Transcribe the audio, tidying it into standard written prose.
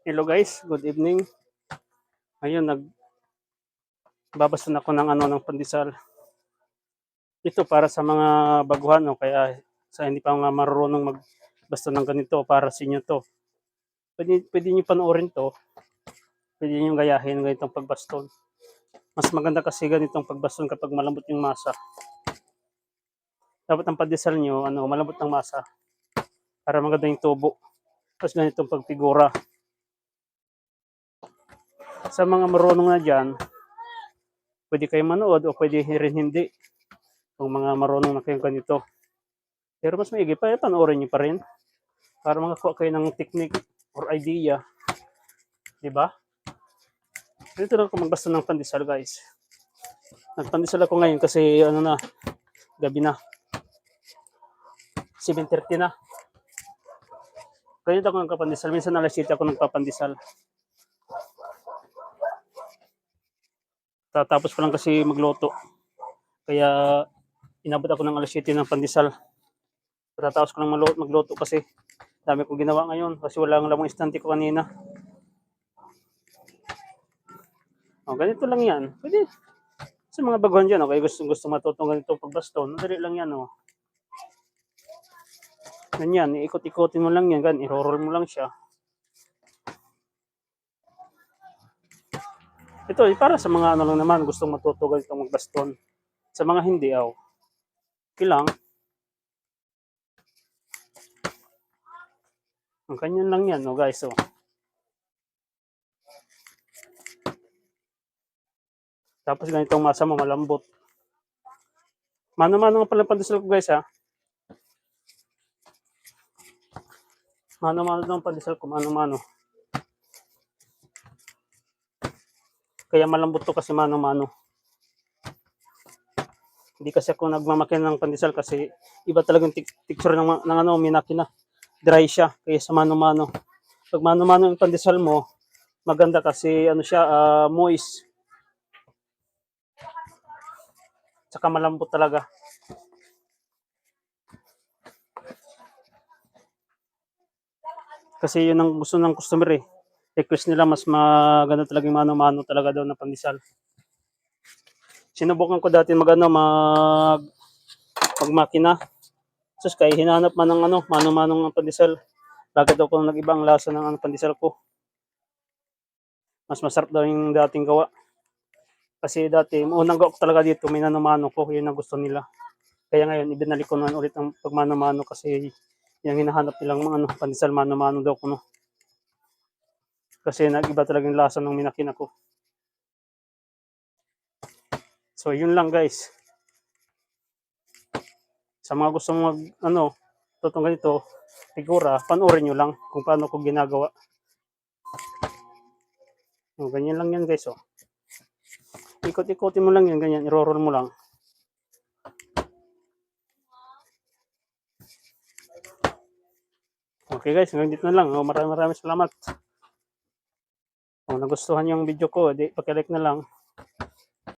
Hello guys, good evening. Ngayon nagbabasa ako ng ng pandesal. Ito para sa mga baguhan o kaya sa hindi pa mga marunong magbasta ng ganito para sa inyo 'to. Pwede niyo panoorin 'to, pwede niyo gayahin ganitong pagbaston. Mas maganda kasi ganitong pagbaston kapag malambot yung masa. Dapat ang pandesal niyo malambot ang masa para maganda yung tubo. Tapos ganitong pagfigura. Sa mga marunong na diyan, pwede kayong manood o pwede rin hindi. Kung mga marunong na kayong ganito. Pero mas maigi pa, panoorin niyo pa rin para makakuha kayo ng technique or idea. Di ba? Dito lang ako magbasta ng pandesal, guys. Nagpandesal ako ngayon kasi gabi na. 7:30 na. Ganito ako nagpapandesal. Minsan alas 7 ako nagpapandesal. Tatapos ko lang kasi magluto. Kaya inabot ako ng alas 7 ng pandesal. Tatapos ko lang magluto kasi dami kong ginawa ngayon kasi wala lang lamang istante ko kanina. Ganito lang yan. Pwede. Sa mga baguhan dyan, okay, gusto matutong ganito pagbaston, madali lang yan, Ganyan, iikot-ikotin mo lang yan, i-roll mo lang siya. Ito, para sa mga lang naman, gustong matuto ganito magbaston. Sa mga hindi, okay lang. Ang kanyan lang yan, guys, Tapos ganitong masa mo, malambot. Mano-mano nga pala pandesal ko, guys, ha. Mano-mano ng pandesal ko, mano-mano. Kaya malambot to kasi mano-mano. Hindi kasi ako nagmamakina ng pandesal kasi iba talagang texture ng minakina. Dry siya, kaya sa mano-mano. Pag mano-mano yung pandesal mo, maganda kasi siya, moist. Tsaka malambot talaga. Kasi yun ang gusto ng customer eh. Request nila mas maganda talaga yung mano-mano talaga daw na pandesal. Sinubukan ko dati magmakina. Sus, kaya hinanap man ng mano-mano ng pandesal. Lagi daw ko nag-ibang lasa ng pandesal ko. Mas masarap daw yung dating gawa. Kasi dati, unang gawa ko talaga dito, may mano-mano ko. Yun ang gusto nila. Kaya ngayon, ibinalik ko naman ulit ang pagmano-mano kasi yung hinahanap nilang mga pandesal mano-mano daw ko, Kasi nag-iba talaga yung lasa ng minakina ko. So, yun lang guys. Sa mga gusto tutong ganito, figura, panoorin nyo lang kung paano ko ginagawa. Ganyan lang yan guys, Ikot-ikotin mo lang yan, ganyan, i-roll mo lang. Okay guys, hanggang dito na lang. Maraming salamat. Kung nagustuhan yung video ko, paki-like na lang.